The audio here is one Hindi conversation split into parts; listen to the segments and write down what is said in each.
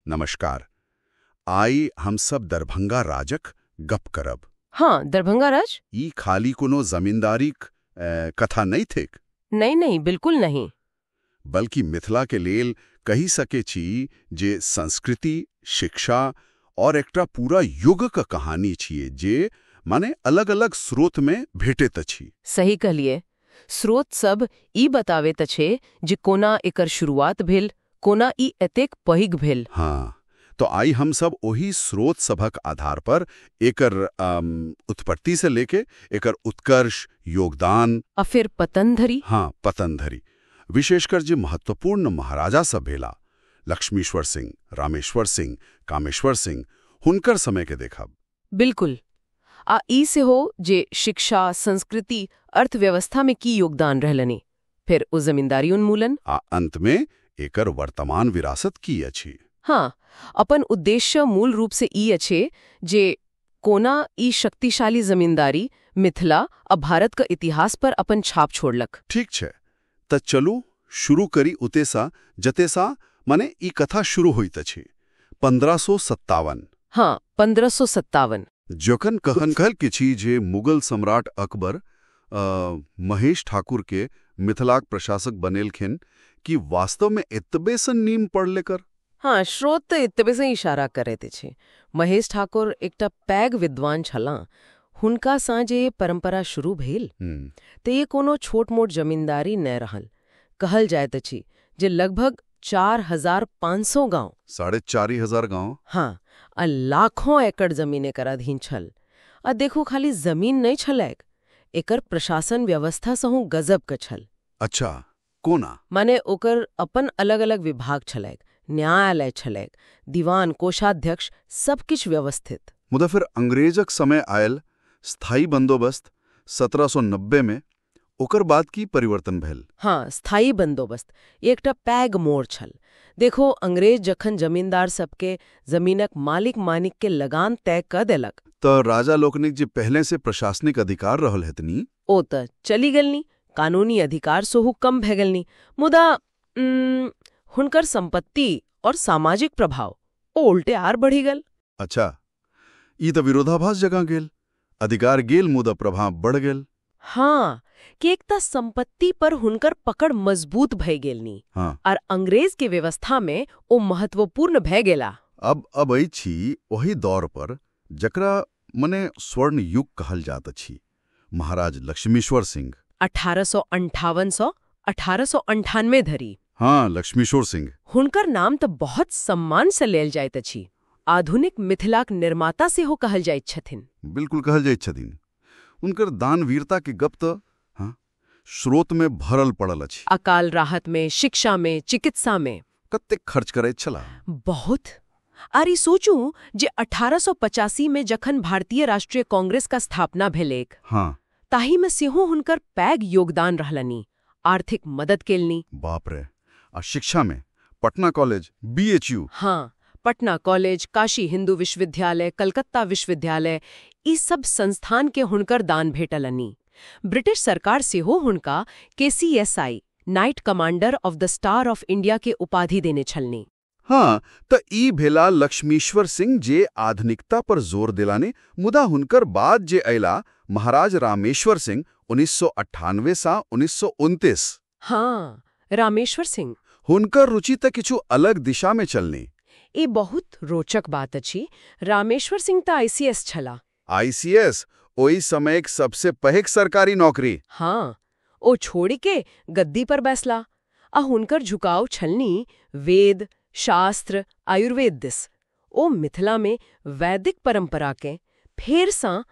नमस्कार। आई हम सब दरभंगा राजक गप करब। हाँ, दरभंगा राज? ई खाली कोनो जमींदारीक कथा नहीं थिक, नहीं, बिल्कुल नहीं। बल्कि मिथिला के लेल कही सके छी जे संस्कृति, शिक्षा और एकटा पूरा युगक कहानी छिए जे माने अलग-अलग स्रोत में भेटैत अछि। सही कहलिए। स्रोत सब ई बतावैत अछि जे कोना एकर शुरुआत भेल, कोना ई एतेक पैघ भेल। हाँ, तो आई हम सब ओही स्रोत सभक आधार पर एकर उत्पत्ति से लेके एकर उत्कर्ष, योगदान आ फिर पतन धरि। हाँ, पतन धरि विशेषकर जे महत्वपूर्ण महाराजा सब भेला, लक्ष्मीश्वर सिंह, रामेश्वर सिंह, कामेश्वर सिंह, हुनकर समय के देखब। बिल्कुल। आ ई से हो जे शिक्षा, संस्कृति, अर्थव्यवस्था में की योगदान रहलनि, फिर ओ जमींदारी उन्मूलन आ अंत में एकर वर्तमान विरासत की अछि। हाँ, अपन उद्देश्य मूल रूप से ई अछि जे कोना ई शक्तिशाली जमींदारी मिथिला आ भारत का इतिहास पर अपन छाप छोड़लक। ठीक छे, त चलू शुरू करी उतेसा जतेसा माने ई कथा शुरू होइत अछि 1557। हाँ, 1557। जखन कहल किछि जे मुगल सम्राट अकबर महेश ठाकुर के मिथिलाक प्रशासक बनेलखिन कि वास्तव में एतबे सन नीम पढ़ले कर। हाँ, स्रोत तो एतबे से इशारा करैत अछि। महेश ठाकुर एकटा पैघ विद्वान छलाह। हुनका सँ जे परंपरा शुरू भेल ते ये कोनो छोट मोट जमींदारी न रहल। कहल जाइत अछि जे लगभग 4500 गांव, 4500 गांव, हाँ, आ लाखों एकड़ जमीन एकर अधीन छल। आ देखो खाली जमीन नहीं छलैक, एकर प्रशासन व्यवस्था सहु गजब के छल। अच्छा, कोना? माने ओकर अपन अलग-अलग विभाग छलैक, न्यायालय छलैक, दीवान, कोषाध्यक्ष, सब किछ व्यवस्थित। मुदा फिर अंग्रेजक समय आयल स्थायी बंदोबस्त 1790 में, ओकर बाद की परिवर्तन भेल? हाँ, स्थायी बंदोबस्त एकटा पैघ मोड़ छल। देखो, अंग्रेज जखन जमींदार सबके जमीनक मालिक मानिक के लगान तय क देलक तो राजा लोकनिक जे पहले से प्रशासनिक अधिकार रहल हेतनी, ओ त चली गेलनी, कानूनी अधिकार सोहू कम भे गेलनी। मुदा हुनकर संपत्ति और सामाजिक प्रभाव ओ उल्टे आर बढ़ी गल। अच्छा, ई त विरोधाभास जगह गेल। अधिकार गेल मुदा प्रभाव बढ़ गेल। हाँ, कि एकता संपत्ति पर हुनकर पकड़ मजबूत भय गेलनी। हाँ, और अंग्रेज के व्यवस्था में ओ महत्वपूर्ण भय गेला। अब आई छी वही दौर पर जकरा मने स्वर्ण युग कहल जात अछि। महाराज लक्ष्मीश्वर सिंह 1858 से 1898 धरि। हाँ, लक्ष्मीश्वर सिंह। हुनकर नाम तो बहुत सम्मान से लेल जाइत अछि। आधुनिक मिथिलाक निर्माता सेहो कहल जाइत छथिन। बिल्कुल कहल जाइत छथिन। उनकर दानवीरता के गप तो हाँ, स्रोत में भरल पड़ल अछि। अकाल राहत में, शिक्षा में, चिकित्सा में कतेक खर्च करैत छला? बहुत। आर ई सोचू जे 1885 में जखन भारतीय राष्ट्रीय कांग्रेस का स्थापना भेलेक, हाँ, ताही में सेहो हुनकर पैघ योगदान रहलनी, आर्थिक मदद केलनी। बाप रे। आ शिक्षा में पटना कॉलेज, BHU, हाँ, पटना कॉलेज, काशी हिंदू विश्वविद्यालय, कलकत्ता विश्वविद्यालय, ई सब संस्थान के हुनकर दान भेटलनी। ब्रिटिश सरकार सेहो हुनका KCSI night commander of the star of India के उपाधि देने छलनी। हाँ, त ई भेला लक्ष्मीश्वर सिंह जे आधुनिकता पर जोर दिलाने। मुदा हुनकर बाद जे अयला महाराज रामेश्वर सिंह 1998 सा 1929। हाँ, रामेश्वर सिंह। हुनकर रुचि त किछु अलग दिशा में चलनी। ई बहुत रोचक बात अछि। रामेश्वर सिंह त ICS छला। ICS ओई समयक सबसे पैघ सरकारी नौकरी। हाँ, ओ छोड़ी के गद्दी पर बैसला। आ हुनकर झुकाव छलनी वेद, शास्त्र, आयुर्वेद दिस। ओ मिथिला में वैदिक परंपरा के फेर सा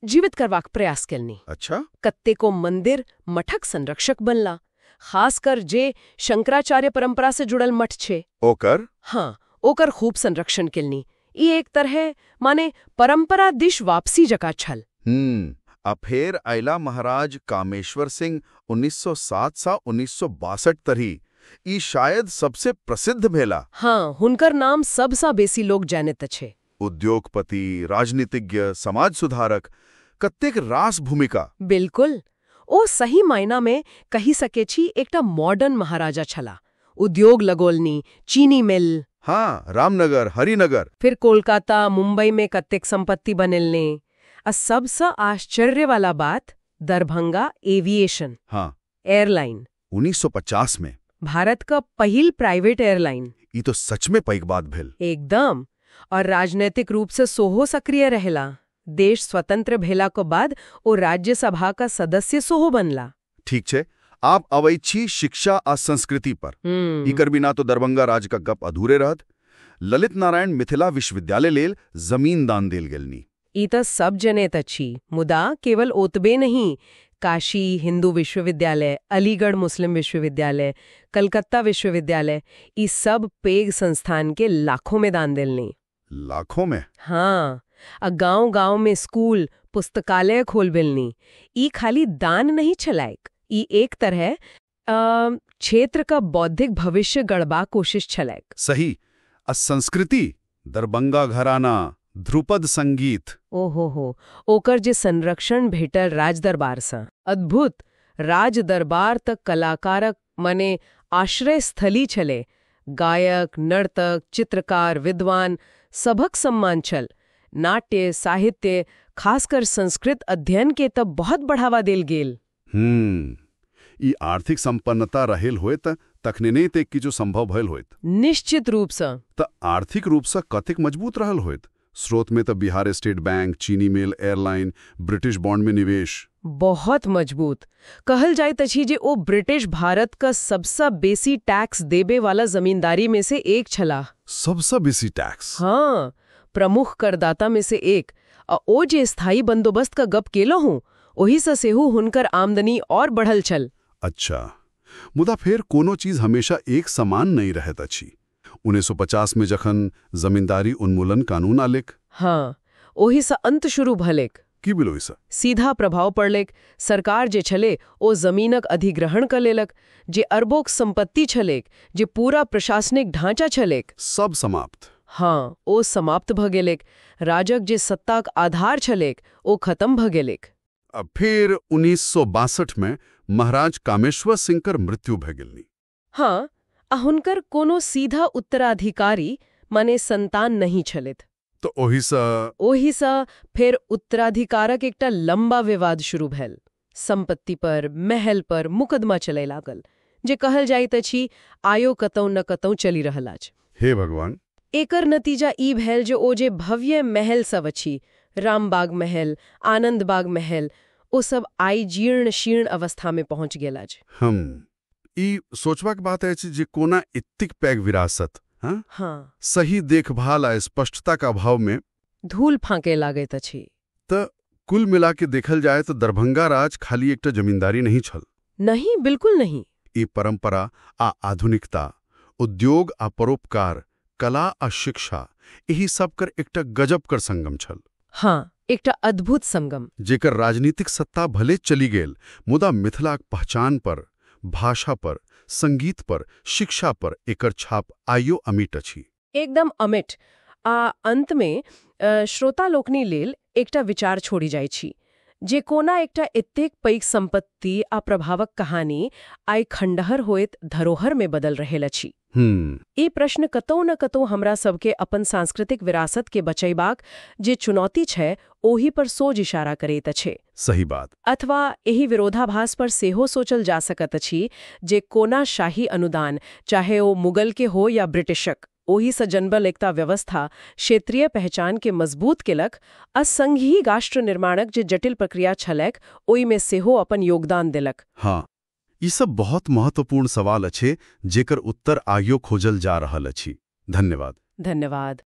जीवित करबाक प्रयास केलनी। अच्छा, कत्तेको मंदिर, मठक संरक्षक बनला, खासकर जे शंकराचार्य परंपरा से जुड़ल मठ छे ओकर हाँ, ओकर खूब संरक्षण केलनी। ई एक तरह माने परंपरा दिश वापसी जका छल। आ फेर अयला महाराज कामेश्वर सिंह 1907 सा 1962 तरी। ई शायद सबसे प्रसिद्ध भेला। हाँ, हुनकर नाम सबसा बेसी लोग जानैत अछि। उद्योगपति, राजनीतिज्ञ, समाज सुधारक, कत्तेक रास भूमिका। बिल्कुल। ओ सही मायना में कही सके छी एकटा मॉडर्न महाराजा छला। उद्योग लगोलनी, चीनी मिल, हाँ, रामनगर, हरिनगर। फिर कोलकाता मुंबई में कत्तेक संपत्ति बनेलने। आ सबसे आश्चर्य वाला बात दरभंगा एविएशन हाँ, एयरलाइन 1950 में। भारत का पहिल प्राइवेट एयरलाइन। ये तो सच में पैघ बात भेल। एकदम। और राजनैतिक रूप से सोहो सक्रिय रहेला। देश स्वतंत्र भेला के बाद वो राज्यसभा का सदस्य सोहो बनला। ठीक छे, आप अवै छी शिक्षा आ संस्कृति पर। इकर बिना तो दरभंगा राज का गप अधूरे रहत। ललित नारायण मिथिला विश्वविद्यालय लेल जमीन दान देल गेलनी। ई त सब जनेत अछि, मुदा केवल ओतबे नहीं। काशी हिंदू विश्वविद्यालय, अलीगढ़ मुस्लिम विश्वविद्यालय, कलकत्ता विश्वविद्यालय, ई सब पेग संस्थान के लाखों में दान देलनी। लाखों में? हाँ, गांव-गांव में स्कूल पुस्तकालय खोल बेलनी। ई खाली दान नहीं छलायक, ई एक तरह क्षेत्र का बौद्धिक भविष्य गढ़बा कोशिश छलायक। सही। संस्कृति, दरभंगा घराना, ध्रुपद संगीत। ओहो, ओकर जे संरक्षण भेटल राजदरबार सा अद्भुत। राजदरबार तक कलाकारक मने आश्रय स्थली छले। गायक, नर्तक, चित्रकार, विद्वान सबक सम्मान छल। नाट्य, साहित्य, खासकर संस्कृत अध्ययन के तब बहुत बढ़ावा देल गेल। ई आर्थिक संपन्नता रहेल होत तखने नहीं ते कि जो संभव भयल होत। निश्चित रूप से। त आर्थिक रूप से कतिक मजबूत रहल होत। स्रोत में तो बिहार स्टेट बैंक, चीनी मिल, एयरलाइन, ब्रिटिश बॉन्ड में निवेश। बहुत मजबूत। कहल जाए तछि जे ओ ब्रिटिश भारत का सबसे बेसी टैक्स देबे वाला जमींदारी में से एक छला। सबसे बेसी टैक्स? हाँ, प्रमुख करदाता में से एक। ओ जे स्थायी बंदोबस्त का गप केलो हूँ, ओही से सेहू हुनकर आमदनी और बढ़ल छल। अच्छा, मुदा फिर कोनो चीज हमेशा एक समान नहीं रहत अछि। 1950 में जखन जमींदारी उन्मूलन कानून आलेक। हाँ, ओही से अंत शुरू भलेक। की बिलो इसा? सीधा प्रभाव पड़लेक। सरकार जे छले ओ जमीनक अधिग्रहण कर लेलक। जे अरबोक संपत्ति छलेक, जे पूरा प्रशासनिक ढांचा छलेक, सब समाप्त। हाँ, ओ समाप्त भ गेलेक। राजक जे सत्ताक आधार छलेक ओ खत्म भ गेलेक। अब फिर 1962 में महाराज कामेश्वर सिंह कर मृत्यु भ गेलनी। हाँ, हुनकर कोनो सीधा उत्तराधिकारी माने संतान नहीं छलेत। तो ओही सा फिर उत्तराधिकारक एकटा लंबा विवाद शुरू भेल। संपत्ति पर, महल पर मुकदमा चले लागल, जे कहल जाइत अछि आयो कतौ न कतौ चली रहल अछि। हे भगवान! एकर नतीजा ई भेल जे ओ जे भव्य महल सब अछि, रामबाग महल, आनंदबाग महल, ओ सब आइ जीर्ण शीर्ण अवस्था में पहुंच गेल अछि। ई सोचबाक बात अछि जे कोना एतेक पैघ विरासत, हाँ, सही देखभाल आ स्पष्टता का अभाव में धूल फांके लागैत अछि। त कुल मिला के देखल जाए तो दरभंगा राज खाली एकटा जमींदारी नहीं छल। नहीं, बिल्कुल नहीं। ई परंपरा आ आधुनिकता, उद्योग आ परोपकार, कला आ शिक्षा, यही सब कर एकटा गजब कर संगम छल। हाँ, एकटा अद्भुत संगम, जेकर राजनीतिक सत्ता भले चली गेल, मुदा मिथिलाक पहचान पर, भाषा पर, संगीत पर, शिक्षा पर एकर छाप आइयो अमिट अछि। एकदम अमिट। अंत में श्रोता लोकनि लेल एकटा विचार छोड़ी जाइ छी जे कोना एकटा एतेक पैघ संपत्ति आ प्रभावक कहानी आइ खंडहर होइत धरोहर में बदल रहल अछि। ई प्रश्न कतौ न कतौ हमरा सबके अपन सांस्कृतिक विरासत के बचैबाक जे चुनौती छै ओही पर सोझ इशारा करैत अछि। सही बात। अथवा एही विरोधाभास पर सेहो सोचल जा सकत अछि जे कोना शाही अनुदान, चाहे ओ मुगल के हो या ब्रिटिशक, ओही से जन्मल एकता व्यवस्था क्षेत्रीय पहचान के मजबूत केलक आ संघीय राष्ट्र निर्माणक जे जटिल प्रक्रिया छलैक ओहि में सेहो अपन योगदान देलक। हाँ, ई सब बहुत महत्वपूर्ण सवाल अछि जेकर उत्तर आइयो खोजल जा रहल अछि। धन्यवाद। धन्यवाद।